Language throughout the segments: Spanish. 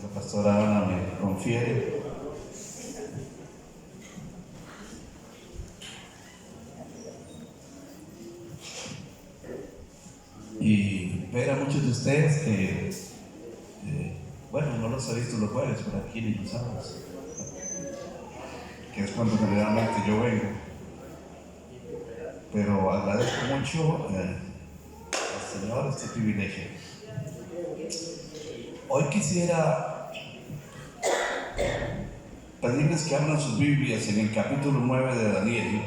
la pastora Ana me confiere. Y ver a muchos de ustedes que, bueno, no los he visto los jueves, pero aquí ni los sábados, que es cuando generalmente yo vengo. Pero agradezco mucho al Señor este privilegio. Hoy quisiera pedirles que abran sus Biblias en el capítulo 9 de Daniel.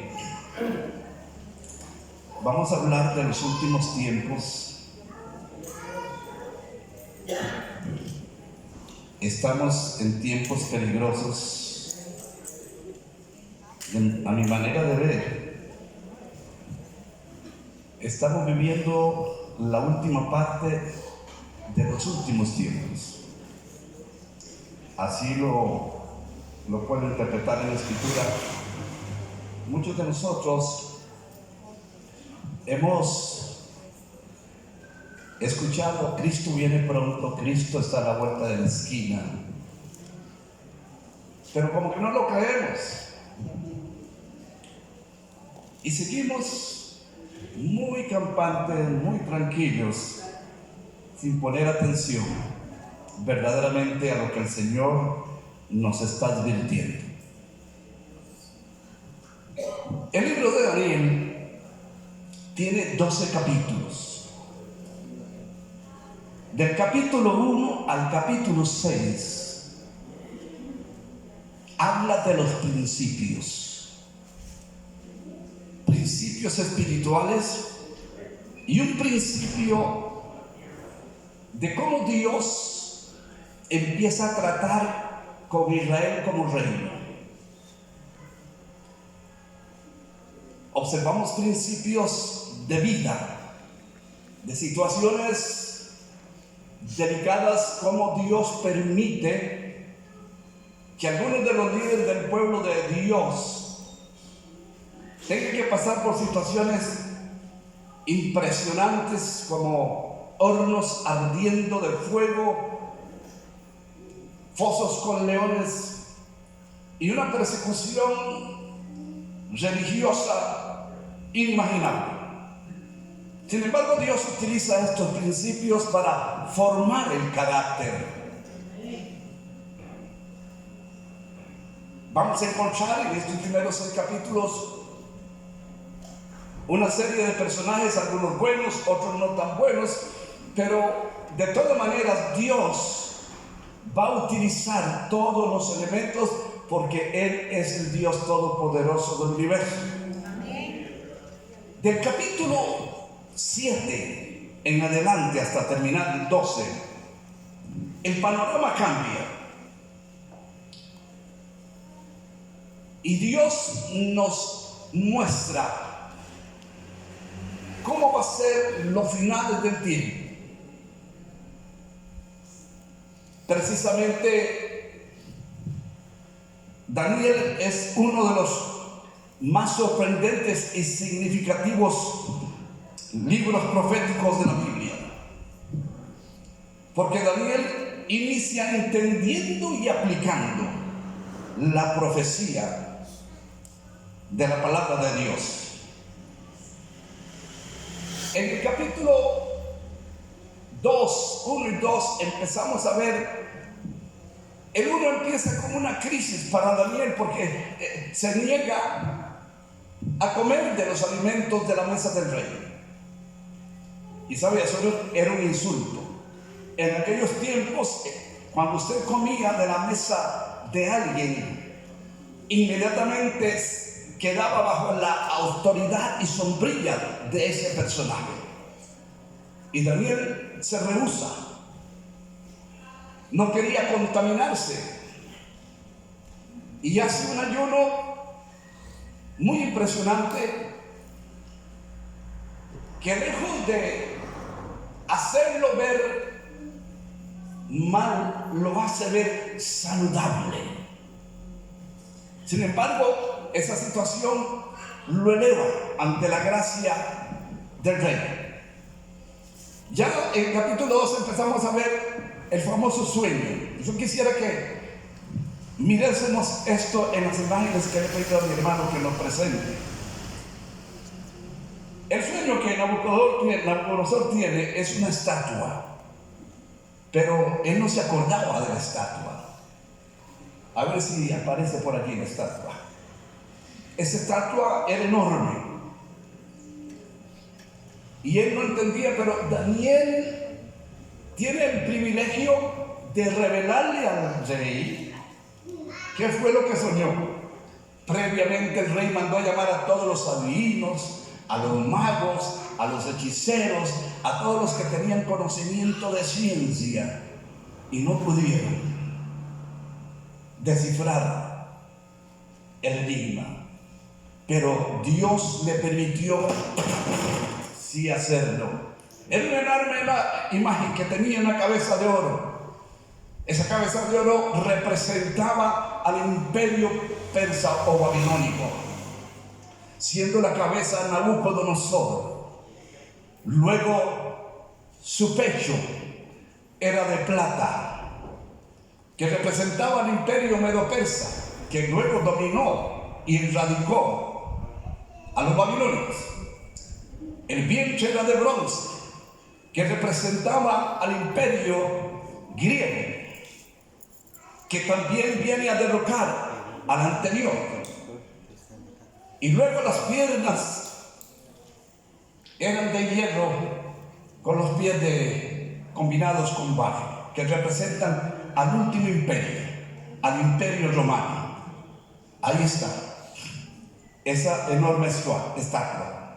Vamos a hablar de los últimos tiempos. Estamos en tiempos peligrosos, a mi manera de ver. Estamos viviendo la última parte de los últimos tiempos. Así lo puedo interpretar en la Escritura. Muchos de nosotros hemos escuchado: Cristo viene pronto, Cristo está a la vuelta de la esquina. Pero como que no lo creemos. Y seguimos muy campantes, muy tranquilos, sin poner atención verdaderamente a lo que el Señor nos está advirtiendo. El libro de Daniel tiene 12 capítulos. Del capítulo 1 al capítulo 6 habla de los principios espirituales y un principio de cómo Dios empieza a tratar con Israel como reino. Observamos principios de vida, de situaciones delicadas, como Dios permite que algunos de los líderes del pueblo de Dios tengan que pasar por situaciones impresionantes, como hornos ardiendo de fuego, fosos con leones y una persecución religiosa inimaginable. Sin embargo, Dios utiliza estos principios para formar el carácter. Vamos a encontrar en estos primeros 6 capítulos una serie de personajes, algunos buenos, otros no tan buenos, pero de todas maneras Dios va a utilizar todos los elementos, porque Él es el Dios todopoderoso del universo. Del capítulo 7 en adelante hasta terminar el 12, el panorama cambia. Y Dios nos muestra cómo va a ser los finales del tiempo. Precisamente, Daniel es uno de los más sorprendentes y significativos libros proféticos de la Biblia, porque Daniel inicia entendiendo y aplicando la profecía de la palabra de Dios. En el capítulo 1 y 2 empezamos a ver, el 1 empieza como una crisis para Daniel, porque se niega a comer de los alimentos de la mesa del rey. Y sabe, eso era un insulto. En aquellos tiempos, cuando usted comía de la mesa de alguien, inmediatamente quedaba bajo la autoridad y sombrilla de ese personaje. Y Daniel se rehúsa. No quería contaminarse. Y hace un ayuno muy impresionante, que lejos de hacerlo ver mal, lo hace ver saludable. Sin embargo, esa situación lo eleva ante la gracia del rey. Ya en capítulo 2 empezamos a ver el famoso sueño. Yo quisiera que mirásemos esto en las imágenes que le he pedido a mi hermano que nos presente. El sueño que Nabucodonosor tiene es una estatua, pero él no se acordaba de la estatua. A ver si aparece por aquí la estatua. Esa estatua era enorme y él no entendía, pero Daniel tiene el privilegio de revelarle al rey qué fue lo que soñó. Previamente el rey mandó a llamar a todos los adivinos, a los magos, a los hechiceros, a todos los que tenían conocimiento de ciencia, y no pudieron descifrar el enigma. Pero Dios le permitió sí hacerlo. Era una enorme imagen que tenía una cabeza de oro. Esa cabeza de oro representaba al imperio persa o babilónico, siendo la cabeza Nabucodonosor. Luego su pecho era de plata, que representaba al imperio medo-persa, que luego dominó y erradicó a los babilonios. El vientre era de bronce, que representaba al imperio griego, que también viene a derrocar al anterior. Y luego las piernas eran de hierro con los pies combinados con barro, que representan al último imperio, al imperio romano. Ahí está, esa enorme estatua.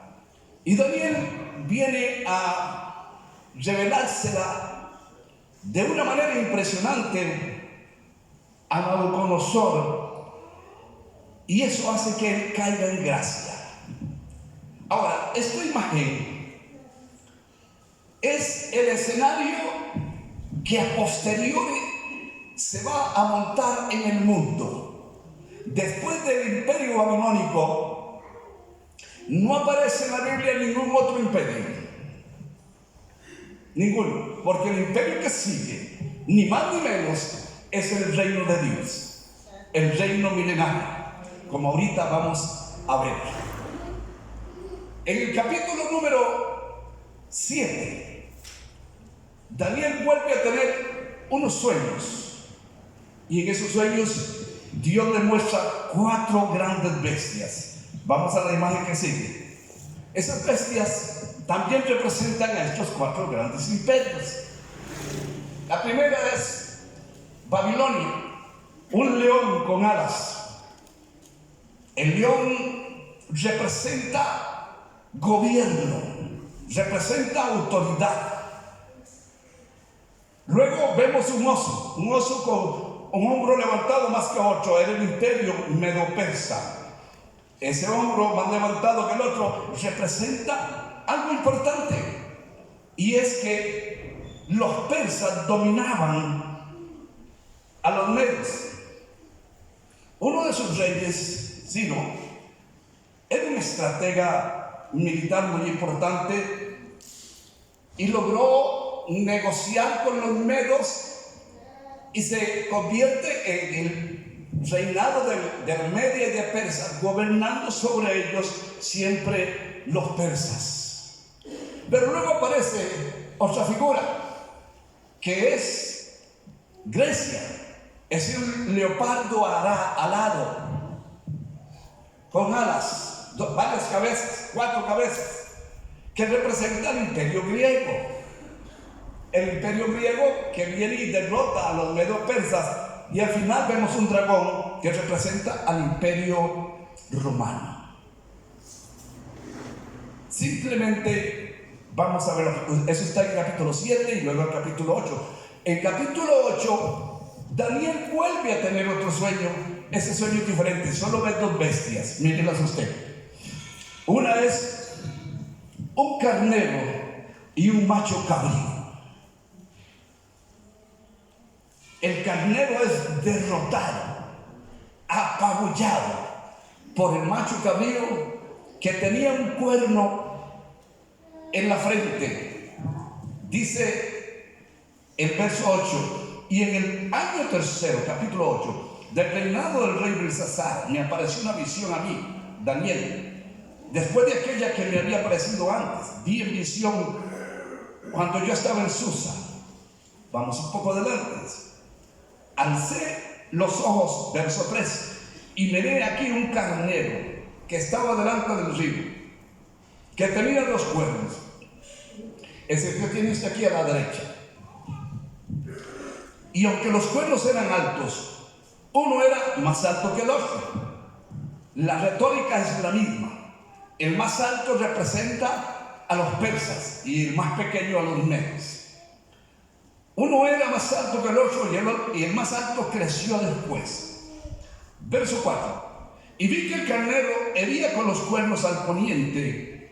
Y Daniel viene a revelársela de una manera impresionante a Nabucodonosor, y eso hace que él caiga en gracia. Ahora, esta imagen es el escenario que a posteriori se va a montar en el mundo. Después del imperio babilónico, no aparece en la Biblia ningún otro imperio. Ninguno. Porque el imperio que sigue, ni más ni menos, es el reino de Dios. El reino milenario, como ahorita vamos a ver. En el capítulo número 7, Daniel vuelve a tener unos sueños. Y en esos sueños Dios le muestra 4 grandes bestias. Vamos a la imagen que sigue. Esas bestias también representan a estos 4 grandes imperios. La primera es Babilonia, un león con alas. El león representa gobierno, representa autoridad. Luego vemos un oso con un hombro levantado más que 8, era el imperio medo-persa. Ese hombro más levantado que el otro representa algo importante, y es que los persas dominaban a los medos. Uno de sus reyes, Ciro, era un estratega militar muy importante y logró negociar con los medos y se convierte en el reinado de Media y de Persia, gobernando sobre ellos siempre los persas. Pero luego aparece otra figura, que es Grecia. Es un leopardo alado, con alas, varias cabezas, 4 cabezas, que representa el imperio griego. El imperio griego que viene y derrota a los medo-persas, y al final vemos un dragón que representa al imperio romano. Simplemente vamos a ver, eso está en el capítulo 7 y luego el capítulo 8. En el capítulo 8, Daniel vuelve a tener otro sueño. Ese sueño es diferente, solo ve 2 bestias, mírenlas usted. Una es un carnero y un macho cabrío. El carnero es derrotado, apabullado por el macho cabrío, que tenía un cuerno en la frente. Dice el verso 8, y en el año tercero, capítulo 8, del reinado del rey Belsasar, me apareció una visión a mí, Daniel, después de aquella que me había aparecido antes. Vi en visión cuando yo estaba en Susa. Vamos un poco adelante. Alcé los ojos, verso 3, y miré aquí un carnero que estaba delante del río, que tenía 2 cuernos. Ese que tiene usted aquí a la derecha. Y aunque los cuernos eran altos, uno era más alto que el otro. La retórica es la misma. El más alto representa a los persas y el más pequeño a los medos. Uno era más alto que el otro y el más alto creció después. Verso 4. Y vi que el carnero hería con los cuernos al poniente,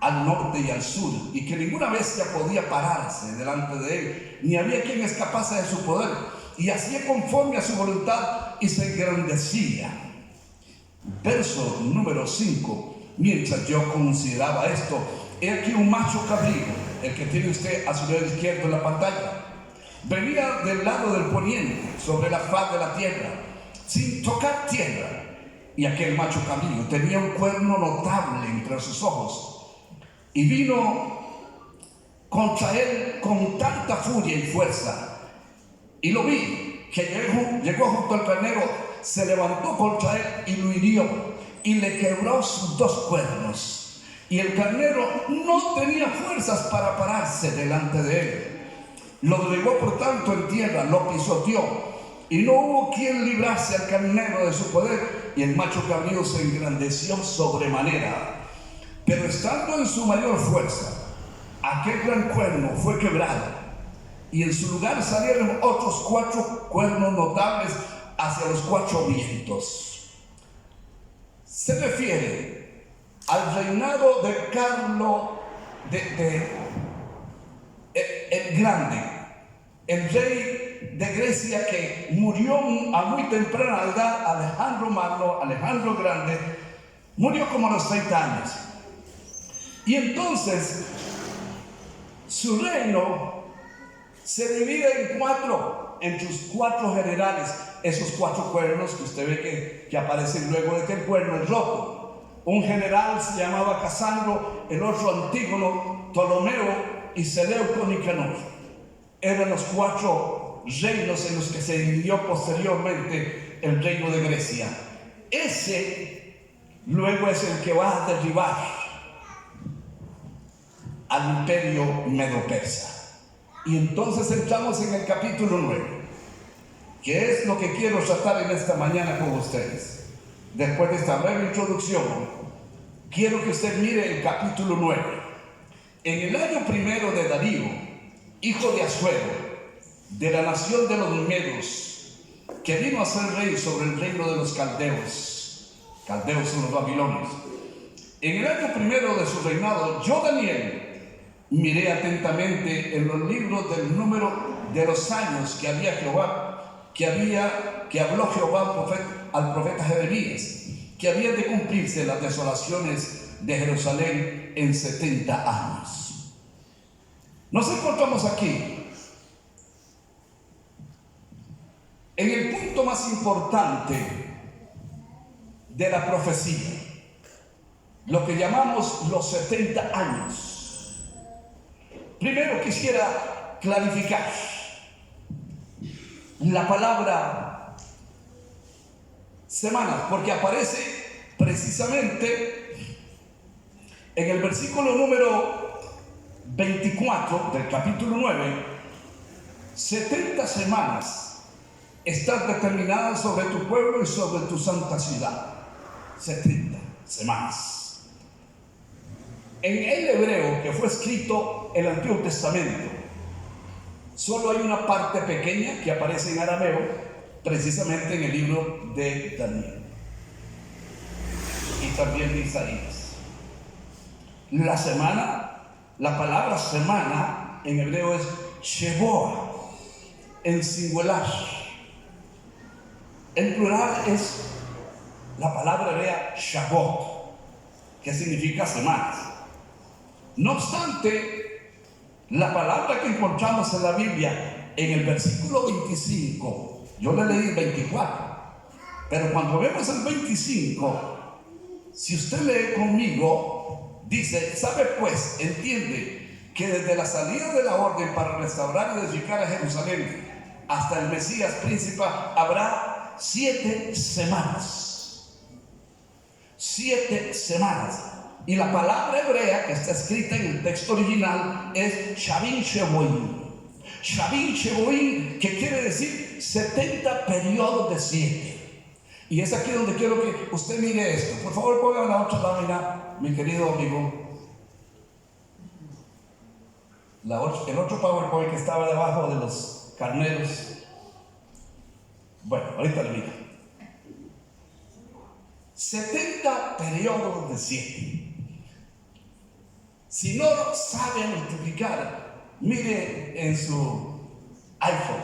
al norte y al sur, y que ninguna bestia podía pararse delante de él, ni había quien escapase de su poder, y hacía conforme a su voluntad y se engrandecía. Verso número 5. Mientras yo consideraba esto, he aquí un macho cabrío, el que tiene usted a su lado izquierdo en la pantalla. Venía del lado del poniente, sobre la faz de la tierra, sin tocar tierra. Y aquel macho cabrío tenía un cuerno notable entre sus ojos. Y vino contra él con tanta furia y fuerza. Y lo vi, que llegó junto al carnero, se levantó contra él y lo hirió, y le quebró sus 2 cuernos. Y el carnero no tenía fuerzas para pararse delante de él. Lo derribó por tanto en tierra, lo pisoteó, y no hubo quien librase al carnero de su poder, y el macho cabrío se engrandeció sobremanera. Pero estando en su mayor fuerza, aquel gran cuerno fue quebrado, y en su lugar salieron otros 4 cuernos notables hacia los 4 vientos. Se refiere al reinado de Carlos el Grande, el rey de Grecia que murió a muy temprana edad. Alejandro Magno, Alejandro Grande, murió como a los 30 años. Y entonces su reino se divide en 4, en sus 4 generales, esos 4 cuernos que usted ve que aparecen luego de que el cuerno es roto. Un general se llamaba Casandro, el otro Antígono, Ptolomeo y Seleuco Nicanor. Eran los 4 reinos en los que se dividió posteriormente el reino de Grecia. Ese luego es el que va a derribar al imperio medo-persa. Y entonces entramos en el capítulo 9, que es lo que quiero tratar en esta mañana con ustedes. Después de esta breve introducción, quiero que usted mire el capítulo 9. En el año primero de Darío, hijo de Asuero, de la nación de los medos, que vino a ser rey sobre el reino de los caldeos. Caldeos son los babilonios. En el año primero de su reinado, yo, Daniel, miré atentamente en los libros del número de los años que había Jehová, que habló Jehová al profeta Jeremías, que habían de cumplirse las desolaciones de Jerusalén en 70 años. Nos encontramos aquí en el punto más importante de la profecía, lo que llamamos los 70 años. Primero quisiera clarificar la palabra semanas, porque aparece precisamente en el versículo número 24 del capítulo 9. 70 semanas están determinadas sobre tu pueblo y sobre tu santa ciudad. 70 semanas. En el hebreo que fue escrito el Antiguo Testamento, solo hay una parte pequeña que aparece en arameo, precisamente en el libro de Daniel y también de Isaías. La semana, la palabra semana en hebreo es Sheboa, en singular. En plural es la palabra hebrea Shabbat, que significa semanas. No obstante, la palabra que encontramos en la Biblia en el versículo 25, yo le leí el 24, pero cuando vemos el 25, si usted lee conmigo, dice: sabe pues, entiende, que desde la salida de la orden para restaurar y edificar a Jerusalén hasta el Mesías príncipe habrá 7 semanas. 7 semanas. Y la palabra hebrea que está escrita en el texto original es Shavim Shevoim. Shavim Shevoim, que quiere decir 70 periodos de 7. Y es aquí donde quiero que usted mire esto. Por favor, pongan la otra lámina, mi querido amigo. El otro PowerPoint que estaba debajo de los carneros. Bueno, ahorita le miro. 70 periodos de 7. Si no sabe multiplicar, mire en su iPhone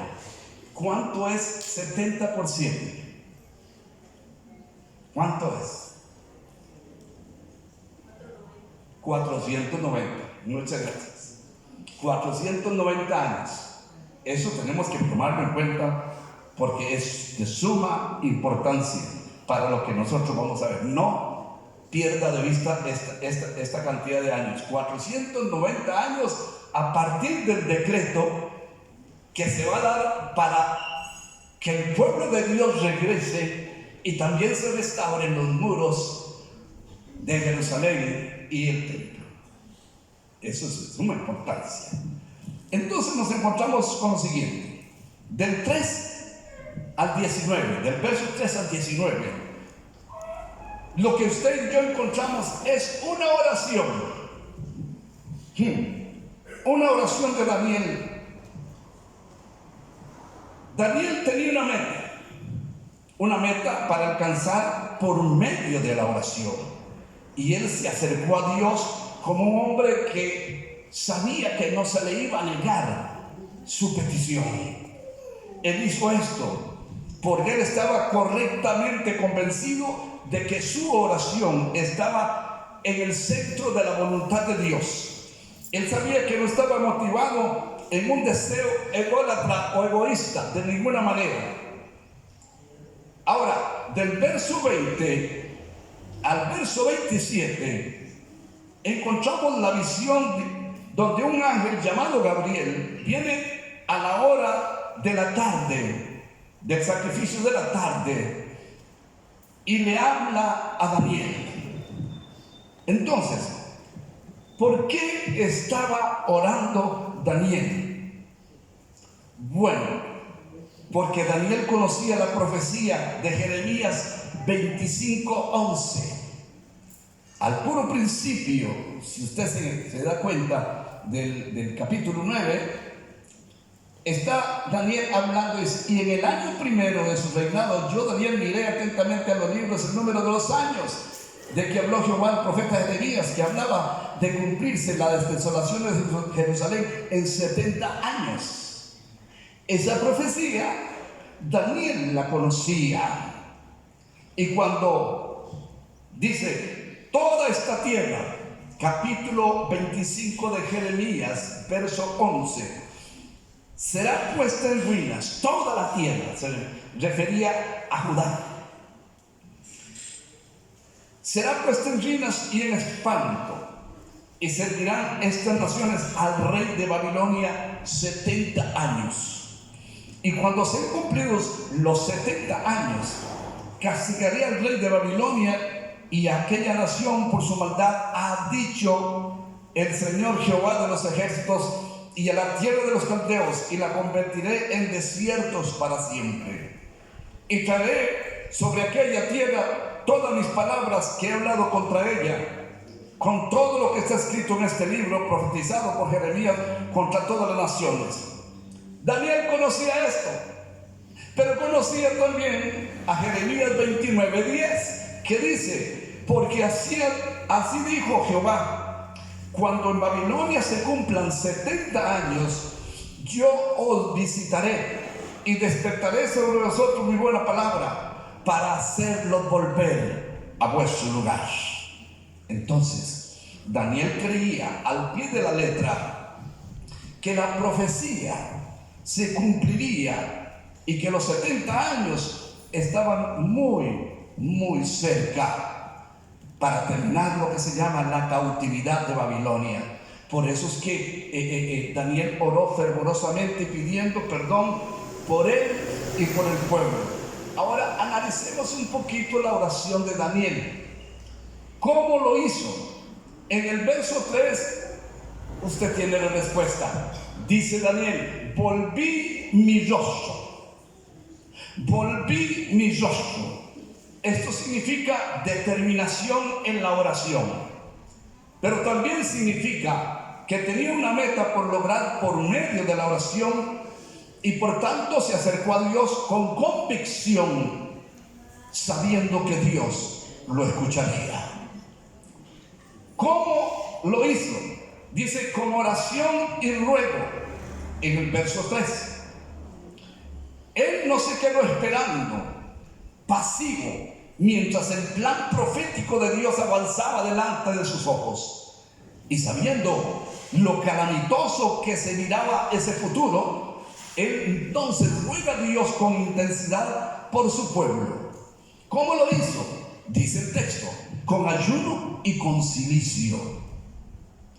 cuánto es 70 por 7. ¿Cuánto es? 490. Muchas gracias. 490 años. Eso tenemos que tomarlo en cuenta porque es de suma importancia para lo que nosotros vamos a ver. No pierda de vista esta cantidad de años. 490 años a partir del decreto que se va a dar para que el pueblo de Dios regrese y también se restauren los muros de Jerusalén y el templo. Eso es de suma importancia. Entonces nos encontramos con lo siguiente: del 3 al 19, del verso 3 al 19, lo que usted y yo encontramos es una oración. Una oración de Daniel. Daniel tenía una meta para alcanzar por medio de la oración. Y él se acercó a Dios como un hombre que sabía que no se le iba a negar su petición. Él hizo esto porque él estaba correctamente convencido de que su oración estaba en el centro de la voluntad de Dios. Él sabía que no estaba motivado en un deseo ególatra o egoísta de ninguna manera. Ahora, del verso 20 al verso 27, encontramos la visión donde un ángel llamado Gabriel viene a la hora de la tarde, del sacrificio de la tarde, y le habla a Daniel. Entonces, ¿por qué estaba orando Daniel? Bueno, porque Daniel conocía la profecía de Jeremías 25:11. Al puro principio, si usted se da cuenta del capítulo 9, está Daniel hablando, y en el año primero de su reinado, yo Daniel miré atentamente a los libros el número de los años de que habló Jehová el profeta Jeremías, que hablaba de cumplirse la desolación de Jerusalén en 70 años. Esa profecía Daniel la conocía, y cuando dice toda esta tierra, capítulo 25 de Jeremías, verso 11, será puesta en ruinas, toda la tierra, se refería a Judá, será puesta en ruinas y en espanto, y servirán estas naciones al rey de Babilonia 70 años. Y cuando sean cumplidos los 70 años, castigaría al rey de Babilonia y a aquella nación por su maldad, ha dicho el Señor Jehová de los ejércitos, y a la tierra de los caldeos, y la convertiré en desiertos para siempre. Y traeré sobre aquella tierra todas mis palabras que he hablado contra ella, con todo lo que está escrito en este libro, profetizado por Jeremías contra todas las naciones. Daniel conocía esto, pero conocía también a Jeremías 29:10, que dice: porque así dijo Jehová, cuando en Babilonia se cumplan 70 años, yo os visitaré y despertaré sobre vosotros mi buena palabra para hacerlos volver a vuestro lugar. Entonces, Daniel creía al pie de la letra que la profecía se cumpliría y que los 70 años estaban muy cerca para terminar lo que se llama la cautividad de Babilonia. Por eso es que Daniel oró fervorosamente pidiendo perdón por él y por el pueblo. Ahora analicemos un poquito la oración de Daniel. ¿Cómo lo hizo? En el verso 3 usted tiene la respuesta. Dice Daniel: volví mi rostro. Volví mi rostro. Esto significa determinación en la oración, pero también significa que tenía una meta por lograr por medio de la oración y por tanto se acercó a Dios con convicción, sabiendo que Dios lo escucharía. ¿Cómo lo hizo? Dice: con oración y ruego, en el verso 3. Él no se quedó esperando, pasivo, mientras el plan profético de Dios avanzaba delante de sus ojos. Y sabiendo lo calamitoso que se miraba ese futuro, él entonces ruega a Dios con intensidad por su pueblo. ¿Cómo lo hizo? Dice el texto: con ayuno y con cilicio.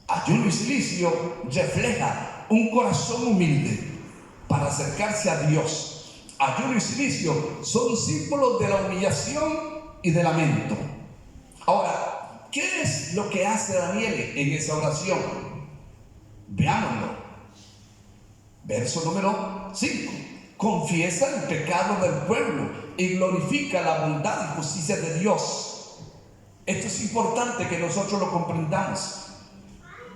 Ayuno y cilicio refleja un corazón humilde para acercarse a Dios. Ayuno y cilicio son símbolos de la humillación y del lamento. Ahora, ¿qué es lo que hace Daniel en esa oración? Veámoslo. Verso número 5. Confiesa el pecado del pueblo y glorifica la bondad y justicia de Dios. Esto es importante que nosotros lo comprendamos.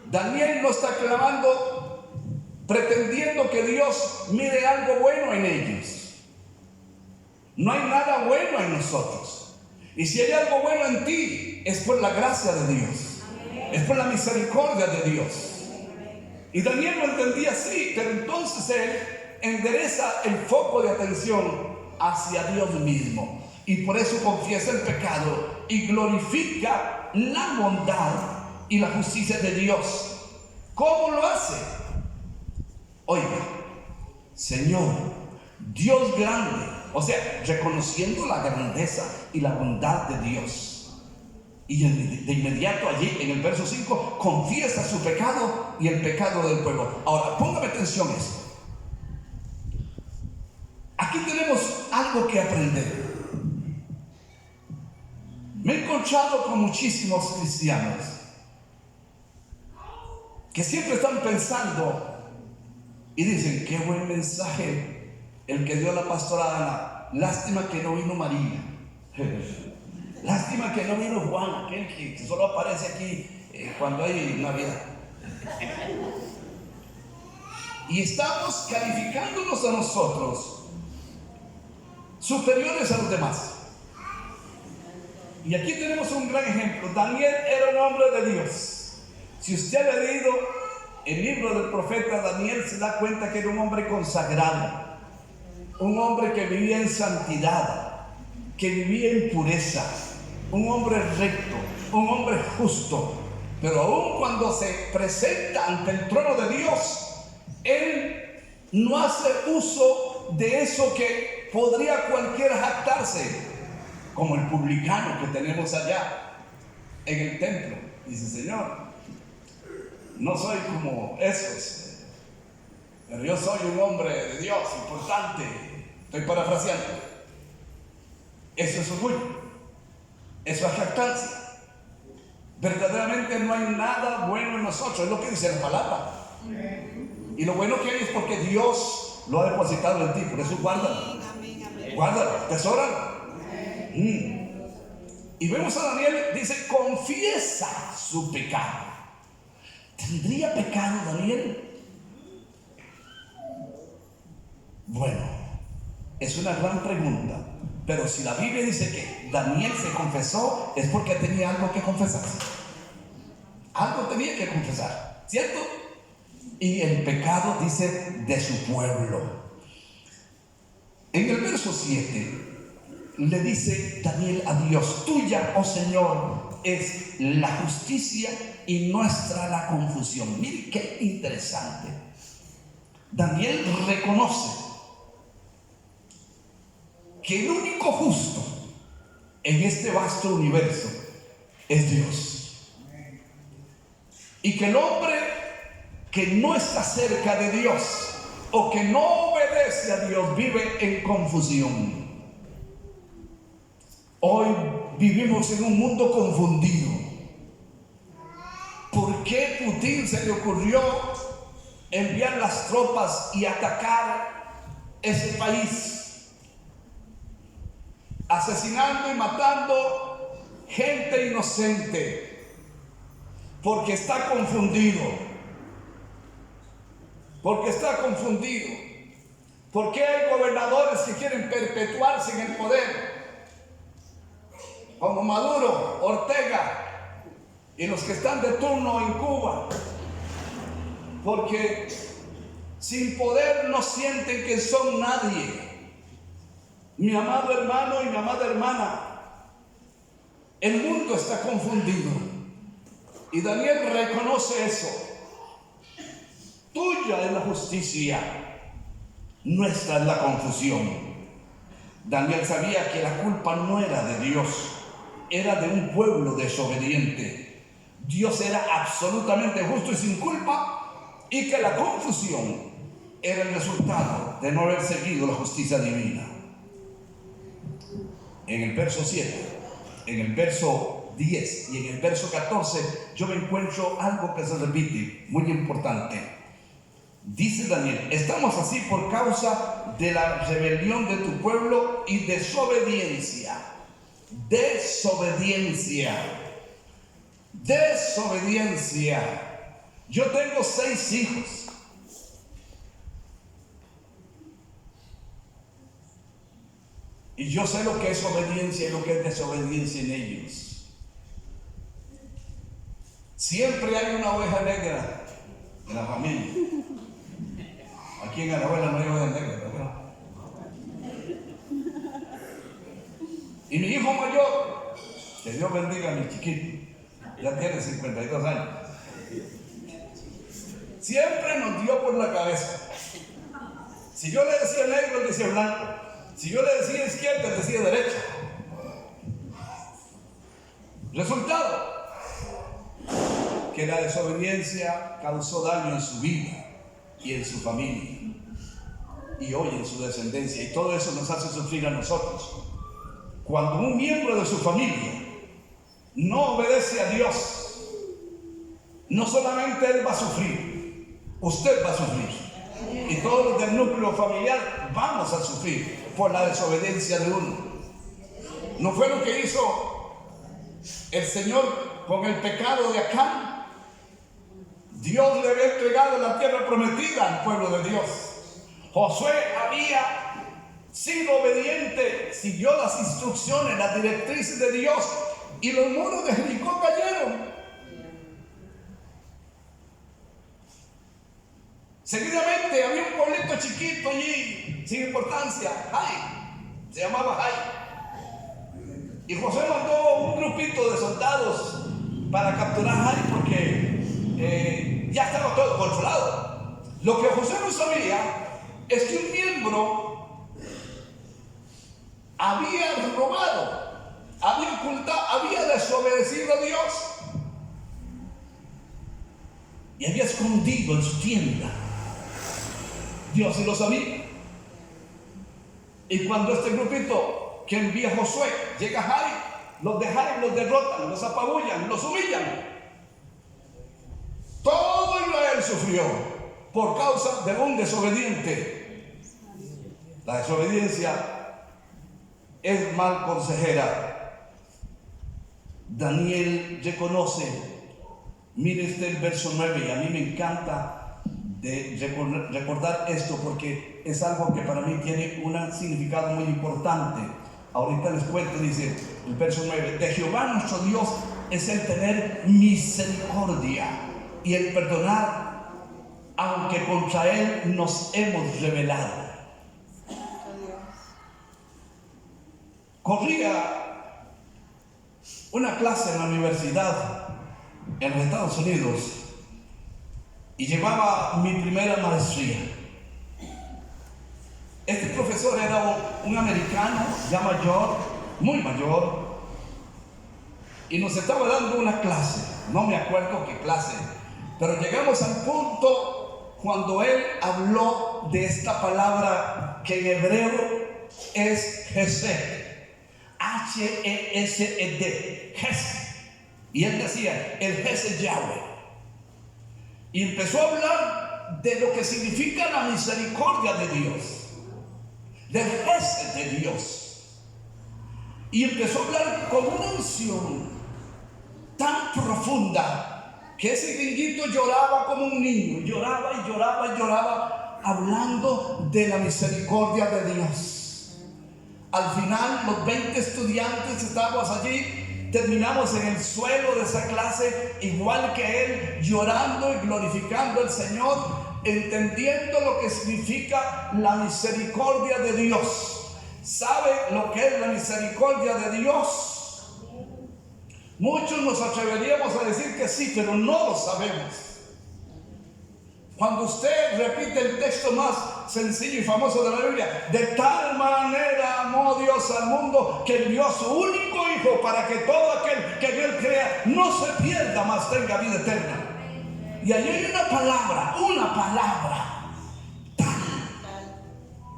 Daniel no está clamando pretendiendo que Dios mire algo bueno en ellos. No hay nada bueno en nosotros. Y si hay algo bueno en ti, es por la gracia de Dios. Es por la misericordia de Dios. Y Daniel lo entendía así, pero entonces él endereza el foco de atención hacia Dios mismo. Y por eso confiesa el pecado y glorifica la bondad y la justicia de Dios. ¿Cómo lo hace? Oiga, Señor, Dios grande, o sea, reconociendo la grandeza y la bondad de Dios. Y de inmediato allí en el verso 5 confiesa su pecado y el pecado del pueblo. Ahora, póngame atención a esto. Aquí tenemos algo que aprender. Me he encontrado con muchísimos cristianos que siempre están pensando y dicen: qué buen mensaje el que dio la pastora Ana. Lástima que no vino María. Lástima que no vino Juan, aquel que solo aparece aquí cuando hay Navidad. Y estamos calificándonos a nosotros superiores a los demás. Y aquí tenemos un gran ejemplo. Daniel era un hombre de Dios. Si usted ha leído el libro del profeta Daniel, se da cuenta que era un hombre consagrado, un hombre que vivía en santidad, que vivía en pureza, un hombre recto, un hombre justo. Pero aún cuando se presenta ante el trono de Dios, él no hace uso de eso que podría cualquiera jactarse, como el publicano que tenemos allá en el templo. Dice: Señor, no soy como esos, pero yo soy un hombre de Dios importante. Estoy parafraseando. Eso es orgullo, eso es jactancia. Verdaderamente no hay nada bueno en nosotros, es lo que dice la palabra. Y lo bueno que hay es porque Dios lo ha depositado en ti. Por eso guárdalo, guárdalo, tesóralo. Y vemos a Daniel, dice: confiesa su pecado. ¿Tendría pecado Daniel? Bueno, es una gran pregunta. Pero si la Biblia dice que Daniel se confesó, es porque tenía algo que confesarse. Algo tenía que confesar, ¿cierto? Y el pecado, dice, de su pueblo. En el verso 7 le dice Daniel a Dios: tuya, oh Señor, es la justicia y nuestra la confusión. Mire qué interesante. Daniel reconoce que el único justo en este vasto universo es Dios. Y que el hombre que no está cerca de Dios o que no obedece a Dios vive en confusión. Hoy vivimos en un mundo confundido. ¿Por qué Putin se le ocurrió enviar las tropas y atacar ese país? Asesinando y matando gente inocente. Porque está confundido. Porque está confundido. Porque hay gobernadores que quieren perpetuarse en el poder, como Maduro, Ortega y los que están de turno en Cuba, porque sin poder no sienten que son nadie. Mi amado hermano y mi amada hermana, el mundo está confundido y Daniel reconoce eso. Tuya es la justicia, nuestra es la confusión. Daniel sabía que la culpa no era de Dios, era de un pueblo desobediente. Dios era absolutamente justo y sin culpa, y que la confusión era el resultado de no haber seguido la justicia divina. En el verso 7, en el verso 10 y en el verso 14 yo me encuentro algo que se repite, muy importante. Dice Daniel: estamos así por causa de la rebelión de tu pueblo y desobediencia. Desobediencia. Yo tengo 6 hijos. Y yo sé lo que es obediencia y lo que es desobediencia en ellos. Siempre hay una oveja negra en la familia. Aquí en Arahuela no hay oveja negra, ¿verdad? Y mi hijo mayor, que Dios bendiga a mi chiquito, ya tiene 52 años, siempre nos dio por la cabeza. Si yo le decía negro, él decía blanco. Si yo le decía izquierda, él decía derecha. Resultado, que la desobediencia causó daño en su vida y en su familia y hoy en su descendencia, y todo eso nos hace sufrir a nosotros. Cuando un miembro de su familia no obedece a Dios, no solamente él va a sufrir, usted va a sufrir, y todos los del núcleo familiar vamos a sufrir por la desobediencia de uno. ¿No fue lo que hizo el Señor con el pecado de Acán? Dios le había entregado la tierra prometida al pueblo de Dios. Josué había sido obediente, siguió las instrucciones, las directrices de Dios, y los muros de Jericó cayeron. Seguidamente había un pueblito chiquito allí, sin importancia, Jai, se llamaba Jai. Y Josué mandó un grupito de soldados para capturar Jai porque ya estaba todo controlado. Lo que Josué no sabía es que un miembro había robado, había ocultado, había desobedecido a Dios y había escondido en su tienda. Dios sí lo sabía. Y cuando este grupito que envía Josué llega a Jai, los de Jai los derrotan, los apabullan, los humillan. Todo Israel sufrió por causa de un desobediente. La desobediencia es mal consejera. Daniel reconoce, mire usted el verso 9, y a mí me encanta de recordar esto porque es algo que para mí tiene un significado muy importante. Ahorita les cuento, dice el verso 9: de Jehová nuestro Dios es el tener misericordia y el perdonar, aunque contra él nos hemos rebelado. Corría una clase en la universidad en los Estados Unidos y llevaba mi primera maestría. profesor era un americano ya mayor, muy mayor, y nos estaba dando una clase, no me acuerdo qué clase, pero llegamos al punto cuando él habló de esta palabra que en hebreo es Hesed, H-E-S-E-D, Hesed. Y él decía, el Hesed Yahweh. Y empezó a hablar de lo que significa la misericordia de Dios, del Hesed de Dios. Y empezó a hablar con una unción tan profunda que ese gringuito lloraba como un niño, lloraba y lloraba y lloraba, hablando de la misericordia de Dios. Al final, los 20 estudiantes estábamos allí, terminamos en el suelo de esa clase, igual que él, llorando y glorificando al Señor, entendiendo lo que significa la misericordia de Dios. ¿Sabe lo que es la misericordia de Dios? Muchos nos atreveríamos a decir que sí, pero no lo sabemos. Cuando usted repite el texto más sencillo y famoso de la Biblia, de tal manera amó Dios al mundo que envió a su único Hijo para que todo aquel que en él crea no se pierda, mas tenga vida eterna. Y ahí hay una palabra, tal,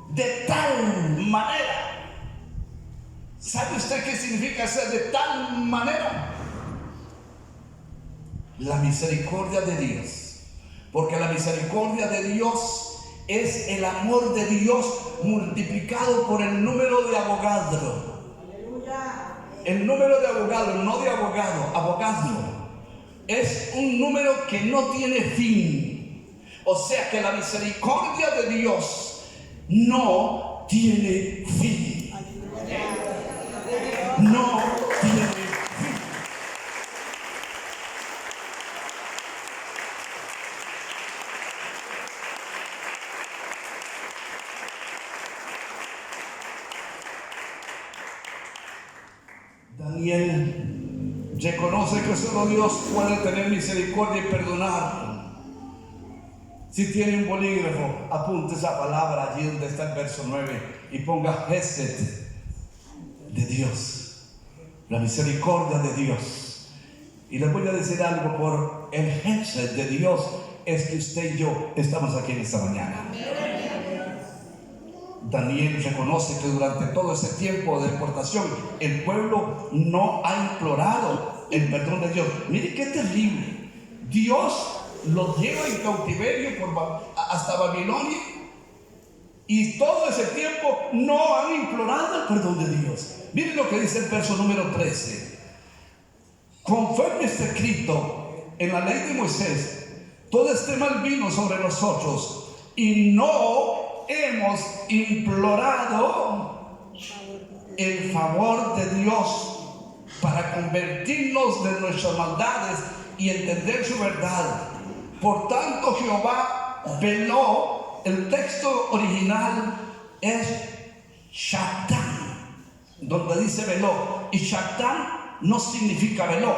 de tal manera. ¿Sabe usted qué significa ser de tal manera? La misericordia de Dios. Porque la misericordia de Dios es el amor de Dios multiplicado por el número de Avogadro. El número de Avogadro, no de abogado, Avogadro. Es un número que no tiene fin. O sea que la misericordia de Dios no tiene fin. No tiene fin. Daniel reconoce que solo Dios puede tener misericordia y perdonar. Si tiene un bolígrafo, apunte esa palabra allí donde está el verso 9 y ponga Hesed de Dios, la misericordia de Dios. Y les voy a decir algo, por el Hesed de Dios es que usted y yo estamos aquí en esta mañana. Daniel reconoce que durante todo ese tiempo de deportación el pueblo no ha implorado el perdón de Dios. Mire qué terrible. Dios los lleva en cautiverio hasta Babilonia y todo ese tiempo no han implorado el perdón de Dios. Mire lo que dice el verso número 13. Conforme está escrito en la ley de Moisés, todo este mal vino sobre nosotros y no hemos implorado el favor de Dios para convertirnos de nuestras maldades y entender su verdad. Por tanto, Jehová veló. El texto original es Shaktán, donde dice veló. Y Shaktán no significa veló,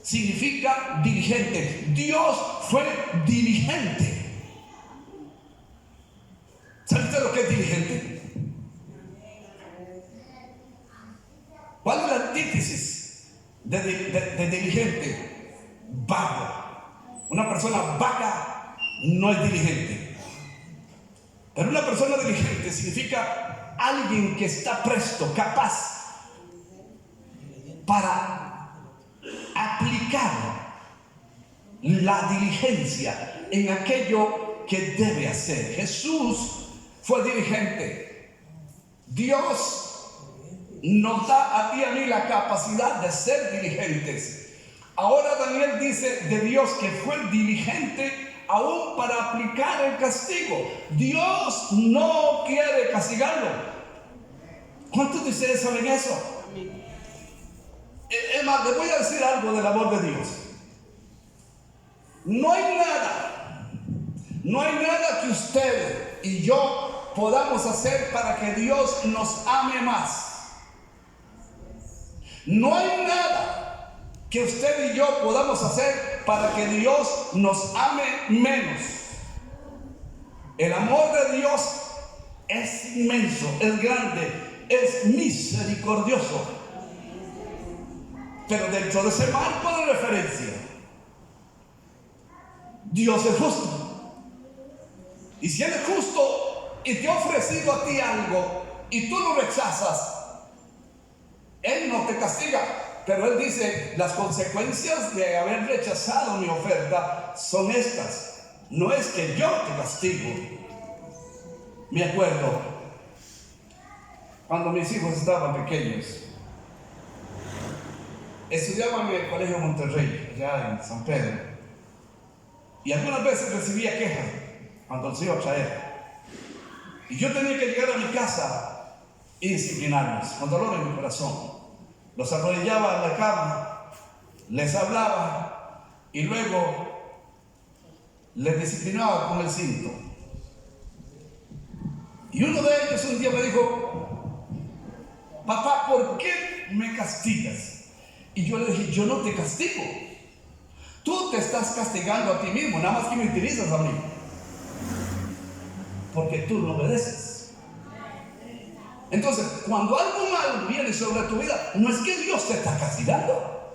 significa dirigente. Dios fue dirigente. ¿Sabe usted lo que es dirigente? ¿Cuál es la antítesis de dirigente? Vago. Una persona vaga no es dirigente. Pero una persona dirigente significa alguien que está presto, capaz para aplicar la diligencia en aquello que debe hacer. Jesús fue dirigente. Dios nos da a ti y a mí la capacidad de ser dirigentes. Ahora Daniel dice de Dios que fue diligente aún para aplicar el castigo. Dios no quiere castigarlo. ¿Cuántos de ustedes saben eso? Es más, les voy a decir algo del amor de Dios. No hay nada que usted y yo podamos hacer para que Dios nos ame más. No hay nada que usted y yo podamos hacer para que Dios nos ame menos. El amor de Dios es inmenso, es grande, es misericordioso. Pero dentro de ese marco de referencia, Dios es justo. Y si Él es justo y te ha ofrecido a ti algo y tú lo rechazas, Él no te castiga. Pero Él dice, las consecuencias de haber rechazado mi oferta son estas. No es que yo te castigo. Me acuerdo cuando mis hijos estaban pequeños, estudiaban en el Colegio Monterrey, allá en San Pedro, y algunas veces recibía quejas cuando los iba a traer, y yo tenía que llegar a mi casa y disciplinarlos con dolor en mi corazón. Los arrodillaba en la cama, les hablaba y luego les disciplinaba con el cinto. Y uno de ellos un día me dijo: papá, ¿por qué me castigas? Y yo le dije: yo no te castigo, tú te estás castigando a ti mismo, nada más que me utilizas a mí, porque tú no obedeces. Entonces, cuando algo malo viene sobre tu vida, no es que Dios te está castigando,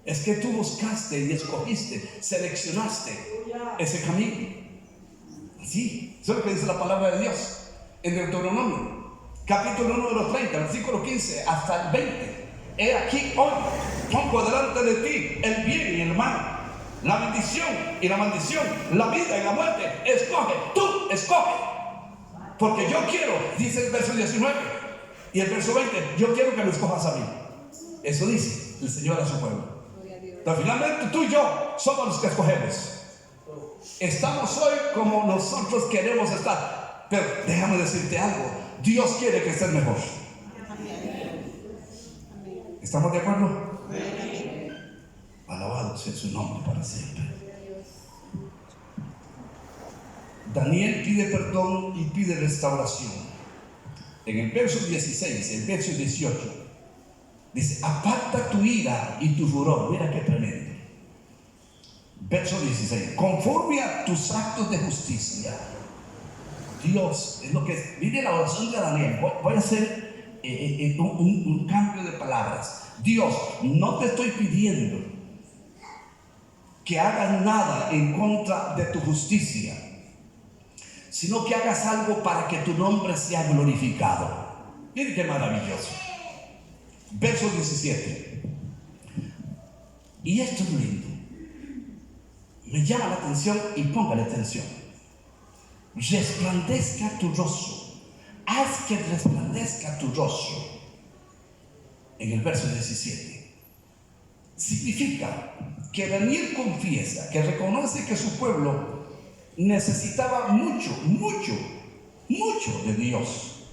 es que tú buscaste y escogiste, seleccionaste ese camino. Sí, eso es lo que dice la palabra de Dios en Deuteronomio, capítulo número 30, versículo 15 hasta el 20. He aquí hoy pongo delante de ti el bien y el mal, la bendición y la maldición, la vida y la muerte. Escoge, tú escoge, porque yo quiero, dice el verso 19 y el verso 20, yo quiero que me escojas a mí. Eso dice el Señor a su pueblo. Pero finalmente tú y yo somos los que escogemos. Estamos hoy como nosotros queremos estar. Pero déjame decirte algo: Dios quiere que estés mejor. ¿Estamos de acuerdo? Alabado sea su nombre para siempre. Daniel pide perdón y pide restauración. En el verso 16, el verso 18, dice: aparta tu ira y tu furor. Mira qué tremendo. Verso 16: conforme a tus actos de justicia. Dios, es lo que es. Mire la oración de Daniel. Voy a hacer un cambio de palabras. Dios, no te estoy pidiendo que hagas nada en contra de tu justicia, sino que hagas algo para que tu nombre sea glorificado. Mire qué maravilloso. Verso 17. Y esto es lindo. Me llama la atención y póngale atención. Resplandezca tu rostro. Haz que resplandezca tu rostro. En el verso 17. Significa que Daniel confiesa, que reconoce que su pueblo necesitaba mucho de Dios,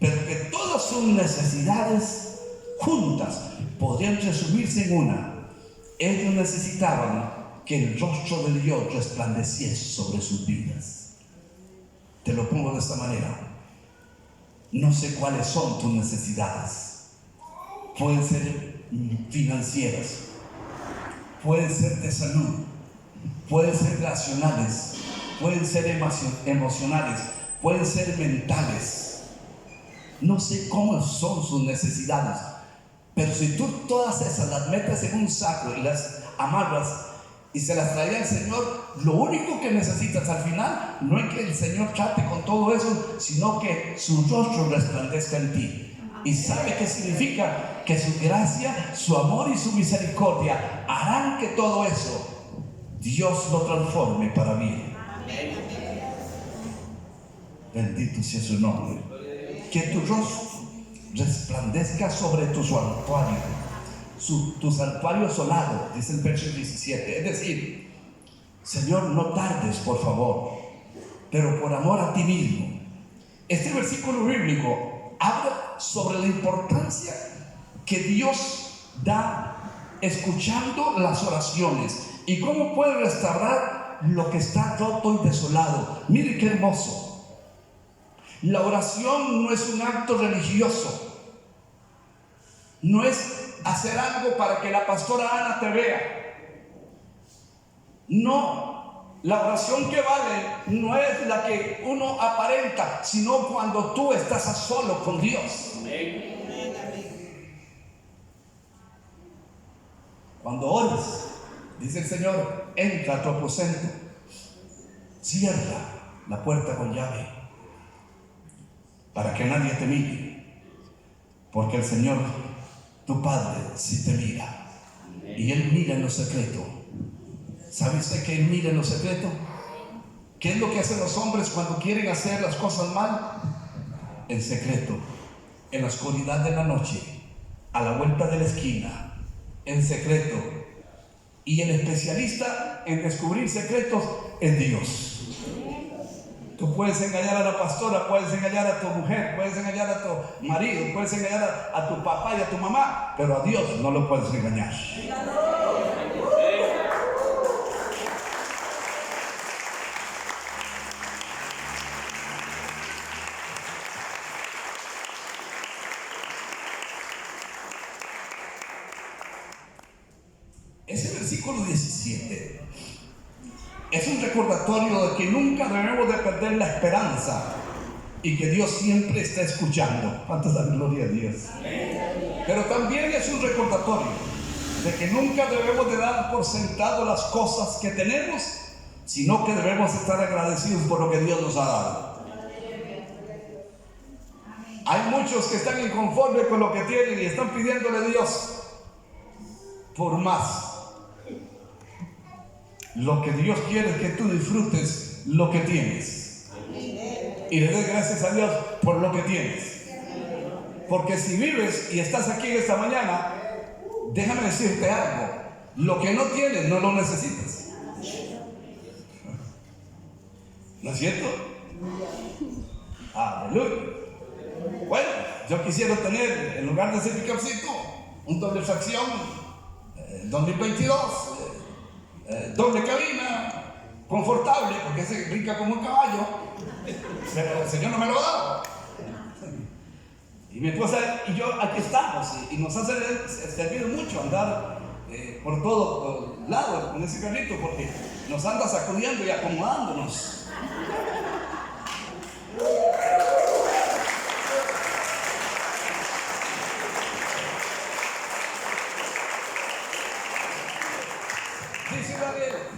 pero que todas sus necesidades juntas podrían resumirse en una: ellos necesitaban que el rostro de Dios resplandeciese sobre sus vidas. Te lo pongo de esta manera: no sé cuáles son tus necesidades. Pueden ser financieras, pueden ser de salud, pueden ser relacionales, pueden ser emocionales, pueden ser mentales. No sé cómo son sus necesidades, pero si tú todas esas las metes en un saco y las amarras y se las trae al Señor, lo único que necesitas al final no es que el Señor trate con todo eso, sino que su rostro resplandezca en ti. ¿Y sabe qué significa? Que su gracia, su amor y su misericordia harán que todo eso Dios lo transforme para bien. Bendito sea su nombre. Que tu rostro resplandezca sobre tu santuario, tu santuario solado, dice el verso 17. Es decir, Señor, no tardes, por favor, pero por amor a ti mismo. Este versículo bíblico habla sobre la importancia que Dios da escuchando las oraciones y cómo puede restaurar lo que está roto y desolado. Mire qué hermoso. La oración no es un acto religioso, no es hacer algo para que la pastora Ana te vea. No, La oración que vale no es la que uno aparenta, sino cuando tú estás a solo con Dios. Cuando ores, dice el Señor, entra a tu aposento, cierra la puerta con llave, para que nadie te mire, porque el Señor, tu Padre, sí te mira, y Él mira en lo secreto. ¿Sabe usted que Él mira en lo secreto? ¿Qué es lo que hacen los hombres cuando quieren hacer las cosas mal? En secreto, en la oscuridad de la noche, a la vuelta de la esquina, en secreto. Y el especialista en descubrir secretos es Dios. Tú puedes engañar a la pastora, puedes engañar a tu mujer, puedes engañar a tu marido, puedes engañar a tu papá y a tu mamá, pero a Dios no lo puedes engañar. Ese versículo 17 es un recordatorio de que nunca debemos de perder la esperanza y que Dios siempre está escuchando. ¿Cuántos dan gloria a Dios? Pero también es un recordatorio de que nunca debemos de dar por sentado las cosas que tenemos, sino que debemos estar agradecidos por lo que Dios nos ha dado. Hay muchos que están inconformes con lo que tienen y están pidiéndole a Dios por más. Lo que Dios quiere es que tú disfrutes lo que tienes y le des gracias a Dios por lo que tienes, porque si vives y estás aquí esta mañana, déjame decirte algo: lo que no tienes no lo necesitas. ¿No es cierto? Aleluya. Bueno, yo quisiera tener, en lugar de ese pick-upcito, un doble tracción 2022, doble cabina, confortable, porque se brinca como un caballo, pero el Señor no me lo ha dado. Y mi esposa y yo aquí estamos, y nos ha servido mucho andar por todos lados con ese carrito, porque nos anda sacudiendo y acomodándonos.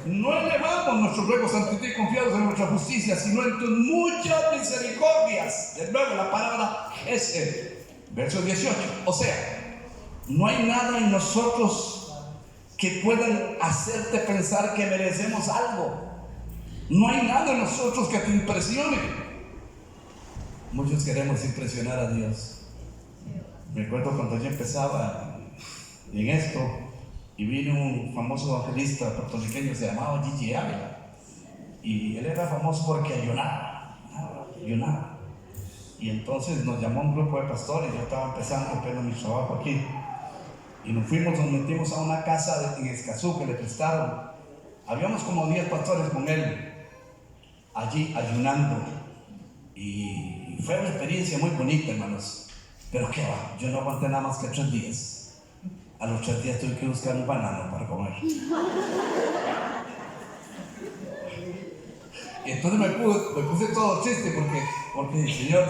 No elevamos nuestros ruegos ante ti confiados en nuestra justicia, sino en tus muchas misericordias. De nuevo la palabra es el verso 18. O sea, no hay nada en nosotros que puedan hacerte pensar que merecemos algo. No hay nada en nosotros que te impresione. Muchos queremos impresionar a Dios. Me acuerdo cuando yo empezaba en esto, y vino un famoso evangelista puertorriqueño, se llamaba Gigi Ávila, y él era famoso porque ayunaba. Y entonces nos llamó un grupo de pastores. Yo estaba empezando apenas mi trabajo aquí, y nos metimos a una casa en Escazú que le prestaron. Habíamos como 10 pastores con él allí ayunando, y fue una experiencia muy bonita, hermanos. Pero qué va, yo no aguanté nada más que 3 días. A los 3 días tuve que buscar un banano para comer. Y entonces me puse todo triste porque Señor,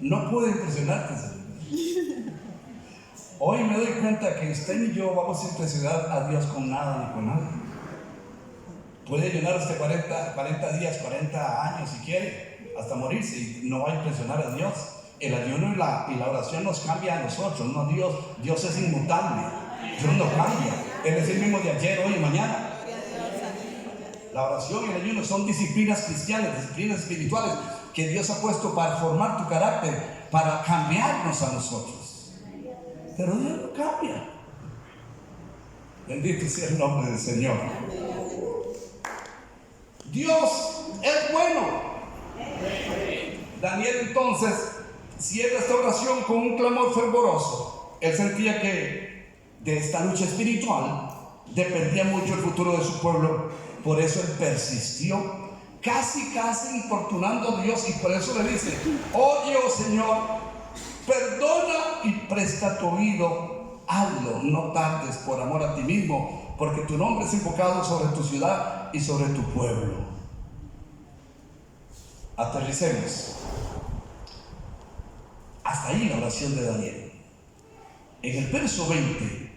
no pude impresionarte, Señor. Hoy me doy cuenta que usted y yo vamos a impresionar a Dios con nada ni con nada. Puede ayunar usted 40 días, 40 años si quiere, hasta morirse, y no va a impresionar a Dios. El ayuno y la oración nos cambia a nosotros, no Dios. Dios es inmutable, Dios no cambia. Él es el mismo de ayer, hoy y mañana. La oración y el ayuno son disciplinas cristianas, disciplinas espirituales que Dios ha puesto para formar tu carácter, para cambiarnos a nosotros. Pero Dios no cambia. Bendito sea el nombre del Señor. Dios es bueno. Daniel entonces cierra esta oración con un clamor fervoroso. Él sentía que de esta lucha espiritual dependía mucho el futuro de su pueblo. Por eso él persistió, casi importunando a Dios, y por eso le dice: oye, oh Señor, perdona y presta tu oído, hazlo, no tardes, por amor a ti mismo, porque tu nombre es invocado sobre tu ciudad y sobre tu pueblo. Aterricemos. Hasta ahí la oración de Daniel. En el verso 20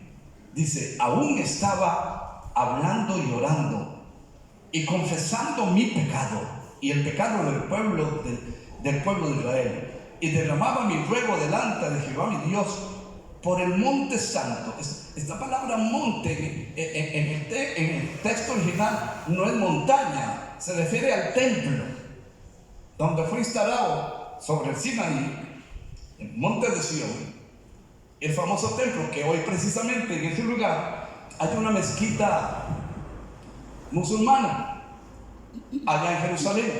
dice: aún estaba hablando y orando y confesando mi pecado y el pecado del pueblo de Israel, y derramaba mi ruego delante de Jehová mi Dios por el monte santo. Esta palabra monte en el texto original no es montaña, se refiere al templo donde fue instalado sobre el Sinaí, el monte de Sión, el famoso templo, que hoy precisamente en ese lugar hay una mezquita musulmana allá en Jerusalén.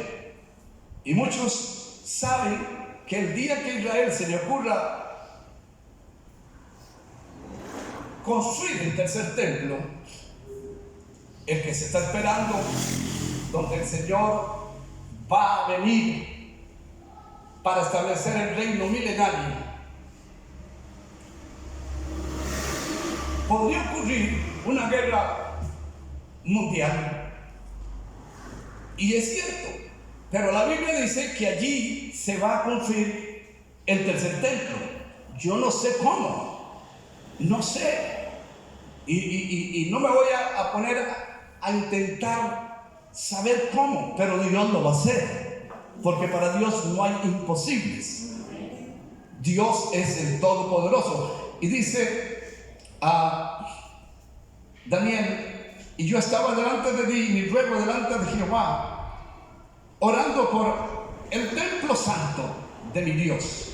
Y muchos saben que el día que a Israel se le ocurra construir el tercer templo, el que se está esperando, donde el Señor va a venir para establecer el reino milenario, podría ocurrir una guerra mundial. Y es cierto, pero la Biblia dice que allí se va a construir el tercer templo. Yo no sé cómo, no sé. Y no me voy a poner a intentar saber cómo, pero Dios lo va a hacer, porque para Dios no hay imposibles. Dios es el Todopoderoso. Y dice a Daniel: y yo estaba delante de ti, mi ruego delante de Jehová, orando por el templo santo de mi Dios.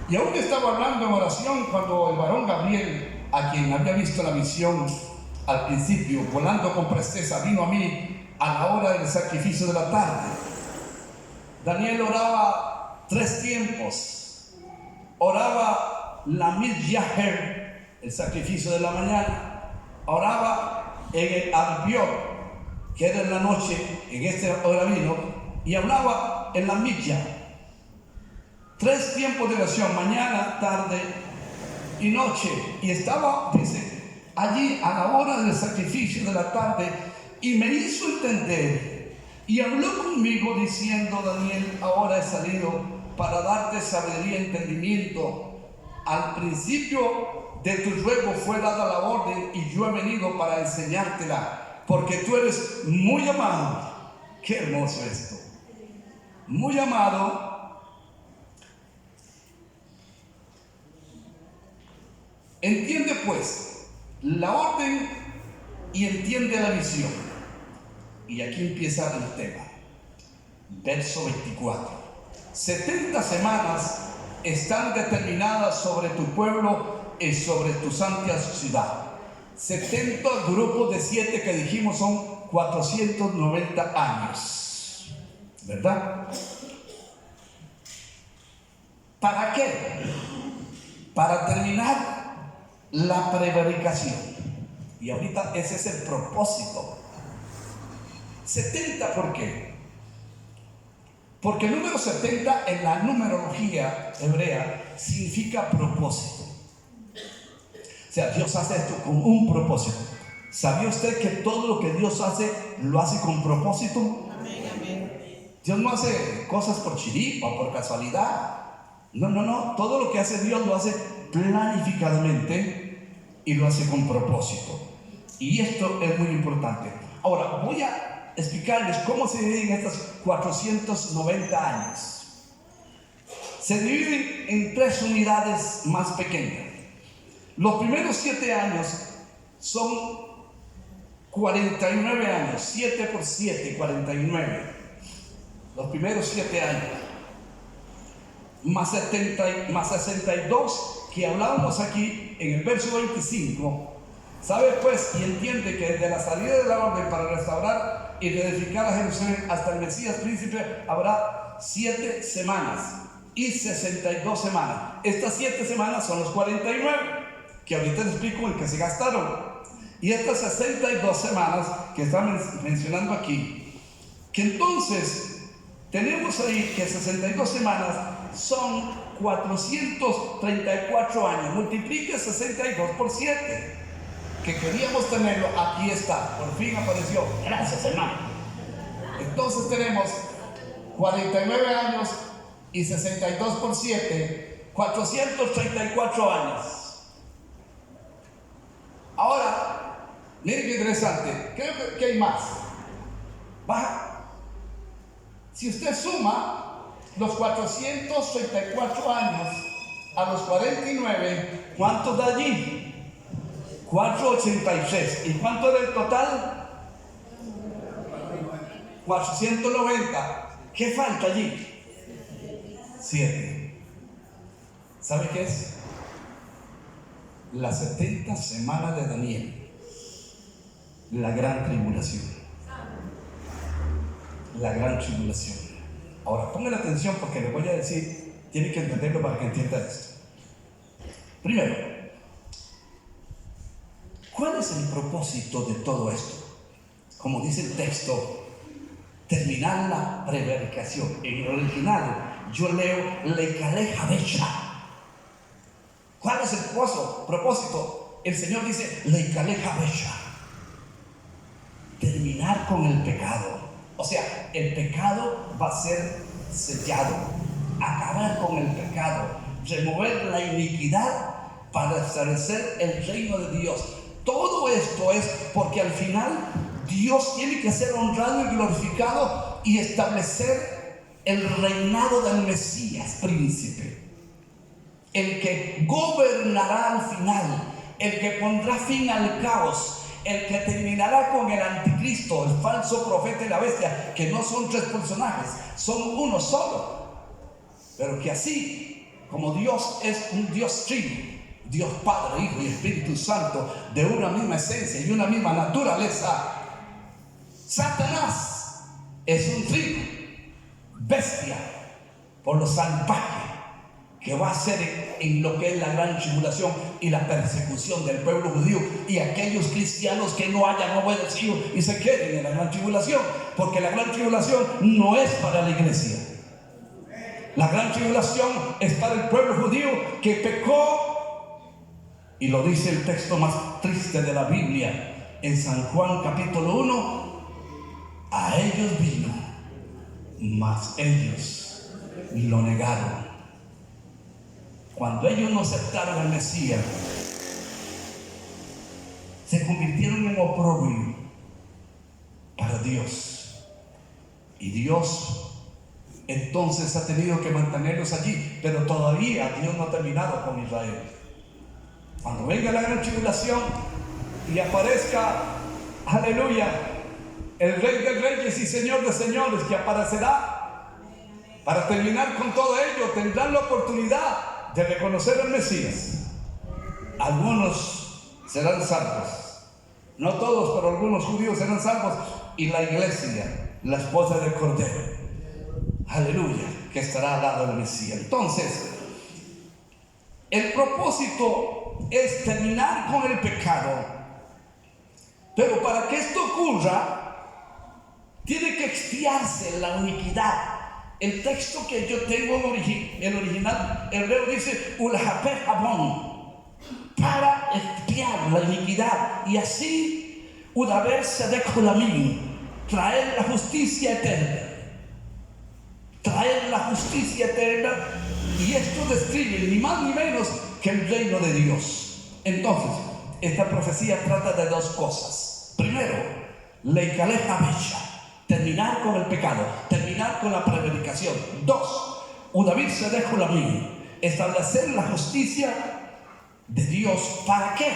Y aún estaba hablando en oración cuando el varón Gabriel, a quien había visto la visión al principio, volando con presteza, vino a mí a la hora del sacrificio de la tarde. Daniel oraba 3 tiempos. Oraba la Midyaher, el sacrificio de la mañana. Oraba en el Arbiot, que era en la noche, en este hora vino, y hablaba en la Midya. 3 tiempos de oración, mañana, tarde y noche. Y estaba, dice, allí a la hora del sacrificio de la tarde, y me hizo entender y habló conmigo diciendo: Daniel, ahora he salido para darte sabiduría y entendimiento. Al principio de tu ruego fue dada la orden, y yo he venido para enseñártela, porque tú eres muy amado. Qué hermoso esto. Muy amado. Entiende pues la orden y entiende la visión. Y aquí empieza el tema. Verso 24. 70 semanas están determinadas sobre tu pueblo y sobre tu santa ciudad. 70 grupos de 7 que dijimos son 490 años. ¿Verdad? ¿Para qué? Para terminar la prevaricación. Y ahorita ese es el propósito. 70, ¿por qué? Porque el número 70 en la numerología hebrea significa propósito. O sea, Dios hace esto con un propósito. ¿Sabía usted que todo lo que Dios hace, lo hace con propósito? Amén, amén. Dios no hace cosas por chiripa o por casualidad. No. Todo lo que hace Dios lo hace planificadamente y lo hace con propósito. Y esto es muy importante. Ahora, voy a explicarles cómo se dividen estos 490 años. Se dividen en 3 unidades más pequeñas. Los primeros 7 años son 49 años. 7 por 7, 49. Los primeros 7 años. Más 62 que hablábamos aquí en el verso 25. Sabe pues y entiende que desde la salida de la orden para restaurar y reedificar a Jerusalén hasta el Mesías príncipe habrá 7 semanas y 62 semanas. Estas 7 semanas son los 49 que ahorita les explico en que se gastaron, y estas 62 semanas que están mencionando aquí, que entonces tenemos ahí que 62 semanas son 434 años. Multiplique 62 por 7. que queríamos tenerlo, aquí está, por fin apareció. Gracias, hermano. Entonces tenemos 49 años y 62 por 7, 434 años. Ahora, miren qué interesante, creo que hay más. Baja. Si usted suma los 434 años a los 49, ¿cuánto da allí? 486. ¿Y cuánto era el total? 490. ¿Qué falta allí? 7. ¿Sabe qué es? Las 70 semanas de Daniel. La gran tribulación. La gran tribulación. Ahora, pongan atención porque le voy a decir, tiene que entenderlo para que entienda esto. Primero, ¿cuál es el propósito de todo esto? Como dice el texto, terminar la prevaricación. En el original, yo leo Leikaleja Becha. ¿Cuál es el propósito? El Señor dice Leikaleja Becha. Terminar con el pecado. O sea, el pecado va a ser sellado. Acabar con el pecado. Remover la iniquidad para establecer el reino de Dios. Todo esto es porque al final Dios tiene que ser honrado y glorificado y establecer el reinado del Mesías príncipe. El que gobernará al final, el que pondrá fin al caos, el que terminará con el anticristo, el falso profeta y la bestia, que no son 3 personajes, son uno solo. Pero que así como Dios es un Dios trino, Dios Padre, Hijo y Espíritu Santo, de una misma esencia y una misma naturaleza, Satanás es un trino, bestia, por lo salvaje, que va a ser en lo que es la gran tribulación y la persecución del pueblo judío y aquellos cristianos que no hayan obedecido y se queden en la gran tribulación, porque la gran tribulación no es para la iglesia. La gran tribulación es para el pueblo judío que pecó, y lo dice el texto más triste de la Biblia en San Juan capítulo 1: a ellos vino, mas ellos lo negaron. Cuando ellos no aceptaron al Mesías, se convirtieron en oprobio para Dios. Y Dios entonces ha tenido que mantenerlos allí, pero todavía Dios no ha terminado con Israel. Cuando venga la gran tribulación y aparezca, aleluya, el Rey de Reyes y Señor de Señores, que aparecerá para terminar con todo ello, tendrán la oportunidad de reconocer al Mesías. Algunos serán salvos, no todos, pero algunos judíos serán salvos, y la iglesia, la esposa del Cordero, aleluya, que estará al lado del Mesías. Entonces, el propósito es terminar con el pecado, pero para que esto ocurra, tiene que expiarse la iniquidad. El texto que yo tengo en el original hebreo dice Ulhapeh Abon, para expiar la iniquidad, y así Udaber Sedek Hulamim, traer la justicia eterna. Traer la justicia eterna, y esto describe ni más ni menos que el reino de Dios. Entonces, esta profecía trata de 2 cosas. Primero, Leikaleja Becha, terminar con el pecado, terminar con la prevaricación. 2, Udavir Sedek Hulamim, establecer la justicia de Dios. ¿Para qué?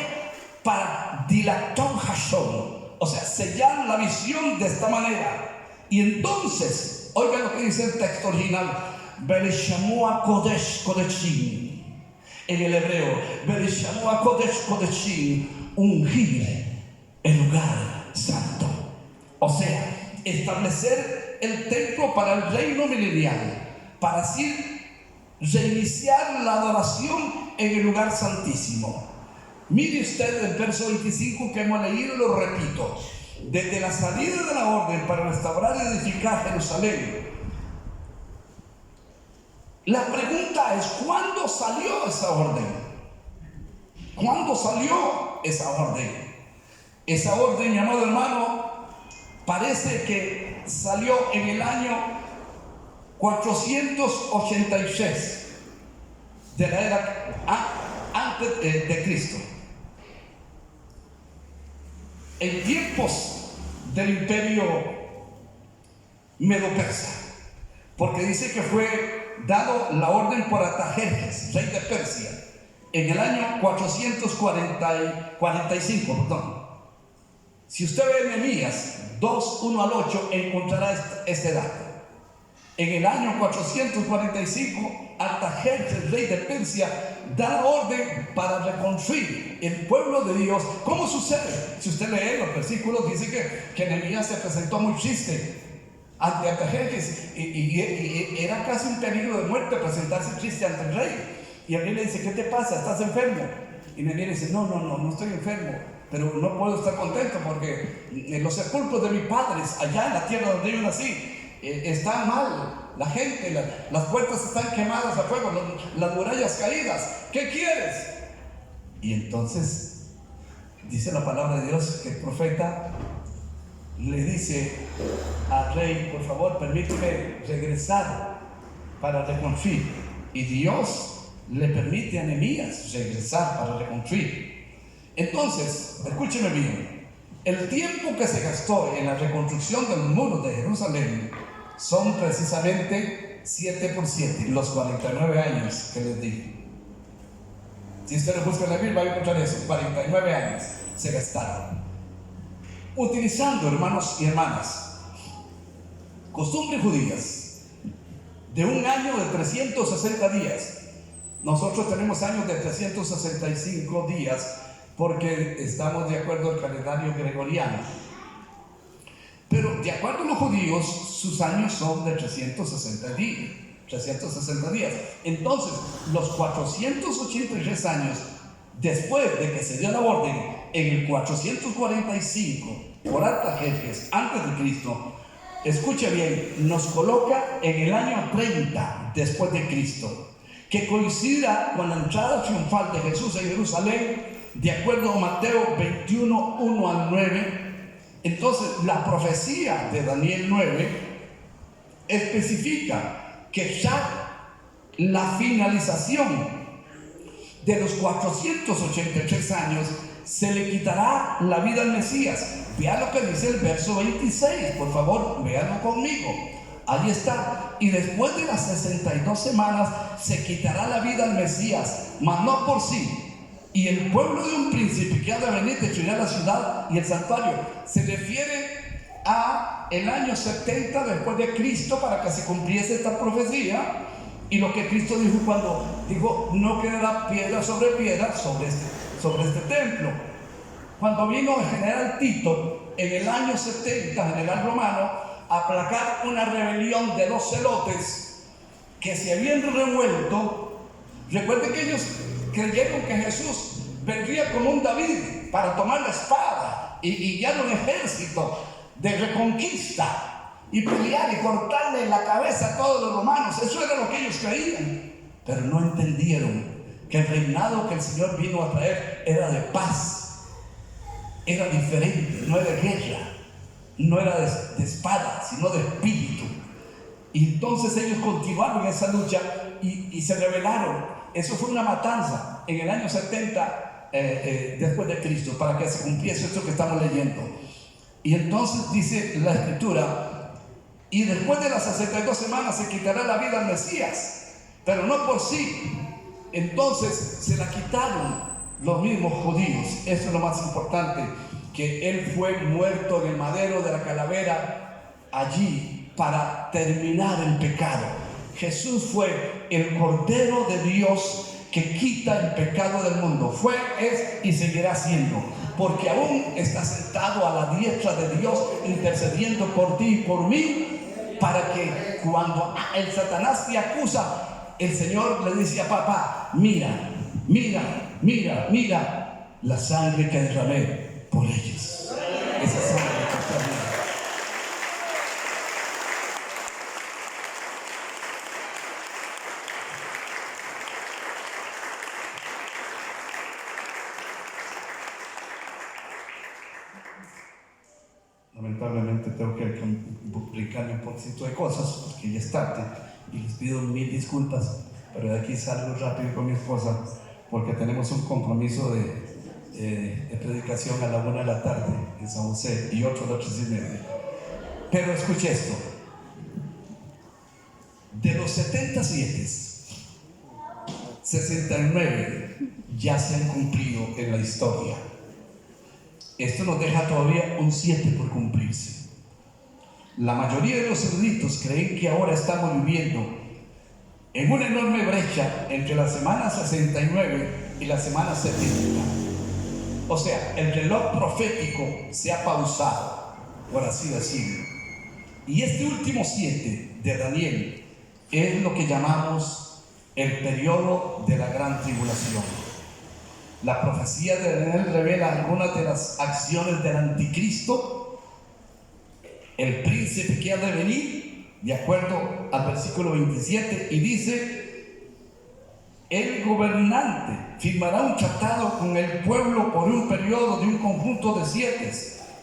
Para Dilaton Hashon, o sea, sellar la visión de esta manera. Y entonces, oiga lo que dice el texto original: Bereshamua Kodesh Kodeshim. En el hebreo, Bereshamua Kodesh Kodeshim, ungir el lugar santo. O sea, establecer el templo para el reino milenial, para así reiniciar la adoración en el lugar santísimo. Mire usted el verso 25 que hemos leído, lo repito: desde la salida de la orden para restaurar y edificar Jerusalén. La pregunta es: ¿cuándo salió esa orden? ¿Cuándo salió esa orden? Esa orden, mi amado hermano, parece que salió en el año 486 de la era antes de Cristo, en tiempos del imperio medo-persa, porque dice que fue dado la orden por Artajerjes, rey de Persia, en el año 445, perdón. Si usted ve Nehemías 2, 1 al 8, encontrará este dato. En el año 445, Artajerjes, rey de Persia, da la orden para reconstruir el pueblo de Dios. ¿Cómo sucede? Si usted lee los versículos, dice que Nehemías se presentó muy triste ante Artajerjes y era casi un peligro de muerte presentarse triste ante el rey. Y el rey le dice: ¿qué te pasa? ¿Estás enfermo? Y Nehemías dice: no estoy enfermo, pero no puedo estar contento porque los sepulcros de mis padres allá en la tierra donde yo nací están mal, la gente, las puertas están quemadas a fuego, las murallas caídas. ¿Qué quieres? Y entonces dice la palabra de Dios que el profeta le dice al rey: por favor, permíteme regresar para reconstruir. Y Dios le permite a Nehemías regresar para reconstruir. Entonces, escúcheme bien, el tiempo que se gastó en la reconstrucción de los muros de Jerusalén son precisamente 7 por 7, los 49 años que les dije. Si usted lo busca en la Biblia, va a encontrar eso. 49 años se gastaron utilizando, hermanos y hermanas, costumbres judías de un año de 360 días. Nosotros tenemos años de 365 días porque estamos de acuerdo al calendario gregoriano. Pero de acuerdo a los judíos, sus años son de 360 días. Entonces, los 483 años después de que se dio la orden, en el 445, por Artajerjes, antes de Cristo, escuche bien, nos coloca en el año 30 después de Cristo, que coincida con la entrada triunfal de Jesús en Jerusalén, de acuerdo a Mateo 21, 1 al 9. Entonces, la profecía de Daniel 9 especifica que ya la finalización de los 483 años se le quitará la vida al Mesías. Vea lo que dice el verso 26, por favor, véanlo conmigo. Ahí está. Y después de las 62 semanas se quitará la vida al Mesías, mas no por sí. Y el pueblo de un príncipe que ha de venir destruirá la ciudad y el santuario. Se refiere a el año 70 después de Cristo, para que se cumpliese esta profecía. Y lo que Cristo dijo cuando dijo: no quedará piedra sobre este templo. Cuando vino el general Tito en el año 70, general romano, a aplacar una rebelión de los celotes que se habían revuelto. Recuerden que ellos creyeron que Jesús vendría como un David para tomar la espada y guiar un ejército de reconquista y pelear y cortarle la cabeza a todos los romanos. Eso era lo que ellos creían, pero no entendieron que el reinado que el Señor vino a traer era de paz, era diferente, no era de guerra, no era de espada, sino de espíritu. Y entonces ellos continuaron esa lucha y se rebelaron. Eso fue una matanza en el año 70 después de Cristo, para que se cumpliese esto que estamos leyendo. Y entonces dice la Escritura: y después de las 62 semanas se quitará la vida al Mesías, pero no por sí. Entonces se la quitaron los mismos judíos. Eso es lo más importante, que Él fue muerto en el madero de la calavera allí para terminar el pecado. Jesús fue el Cordero de Dios que quita el pecado del mundo. Fue, es y seguirá siendo, porque aún está sentado a la diestra de Dios, intercediendo por ti y por mí, para que cuando el Satanás te acusa, el Señor le dice a papá: mira la sangre que derramé por ellos. Esa sangre que está bien. lamentablemente tengo que publicar un poquito de cosas porque ya es tarde y les pido mil disculpas, pero de aquí salgo rápido con mi esposa porque tenemos un compromiso de predicación a la 1 de la tarde en San José y otro a las 3:30. Pero escuche esto: de los 77, 69 ya se han cumplido en la historia. Esto nos deja todavía un 7 por cumplirse. La mayoría de los eruditos creen que ahora estamos viviendo en una enorme brecha entre la semana 69 y la semana 70. O sea, el reloj profético se ha pausado, por así decirlo. Y este último 7 de Daniel es lo que llamamos el periodo de la gran tribulación. La profecía de Daniel revela algunas de las acciones del anticristo, el príncipe que ha de venir, de acuerdo al versículo 27, y dice: el gobernante firmará un tratado con el pueblo por un periodo de un conjunto de 7,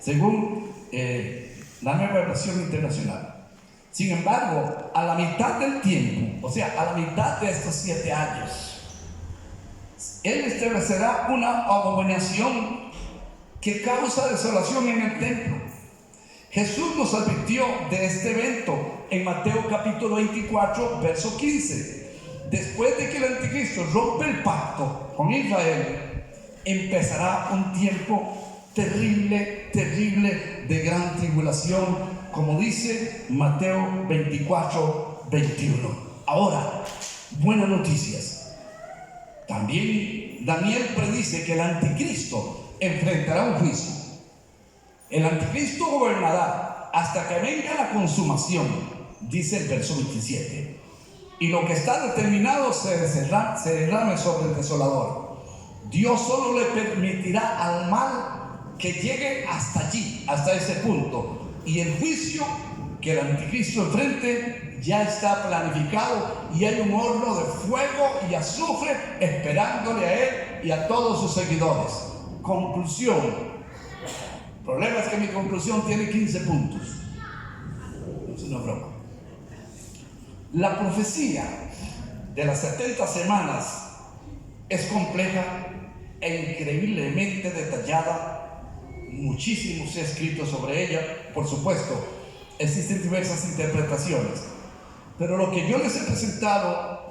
según la nueva versión internacional. Sin embargo, a la mitad del tiempo, o sea, a la mitad de estos 7 años, él establecerá una abominación que causa desolación en el templo. Jesús nos advirtió de este evento en Mateo capítulo 24, verso 15. Después de que el anticristo rompe el pacto con Israel, empezará un tiempo terrible, terrible de gran tribulación, como dice Mateo 24, 21. Ahora, buenas noticias. También Daniel predice que el anticristo enfrentará un juicio. El anticristo gobernará hasta que venga la consumación, dice el verso 27. Y lo que está determinado se derrame sobre el desolador. Dios solo le permitirá al mal que llegue hasta allí, hasta ese punto. Y el juicio que el anticristo enfrente ya está planificado, y hay un horno de fuego y azufre esperándole a él y a todos sus seguidores. Conclusión. El problema es que mi conclusión tiene 15 puntos. Es una broma. La profecía de las 70 semanas es compleja e increíblemente detallada. Muchísimo se ha escrito sobre ella. Por supuesto, existen diversas interpretaciones, pero lo que yo les he presentado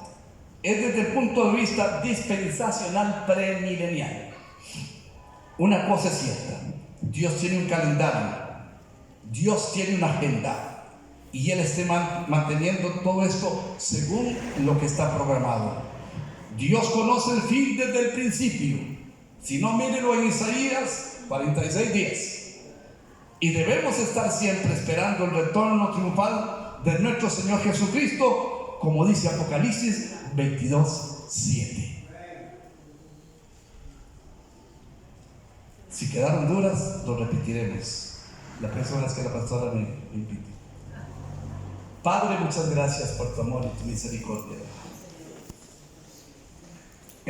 es desde el punto de vista dispensacional premilenial. Una cosa es cierta: Dios tiene un calendario, Dios tiene una agenda, y Él está manteniendo todo esto según lo que está programado. Dios conoce el fin desde el principio. Si no, mírenlo en Isaías 46:10. Y debemos estar siempre esperando el retorno triunfal de nuestro Señor Jesucristo, como dice Apocalipsis 22:7. Si quedaron duras, lo repetiremos la próxima vez que la pastora me invite. Padre, muchas gracias por tu amor y tu misericordia.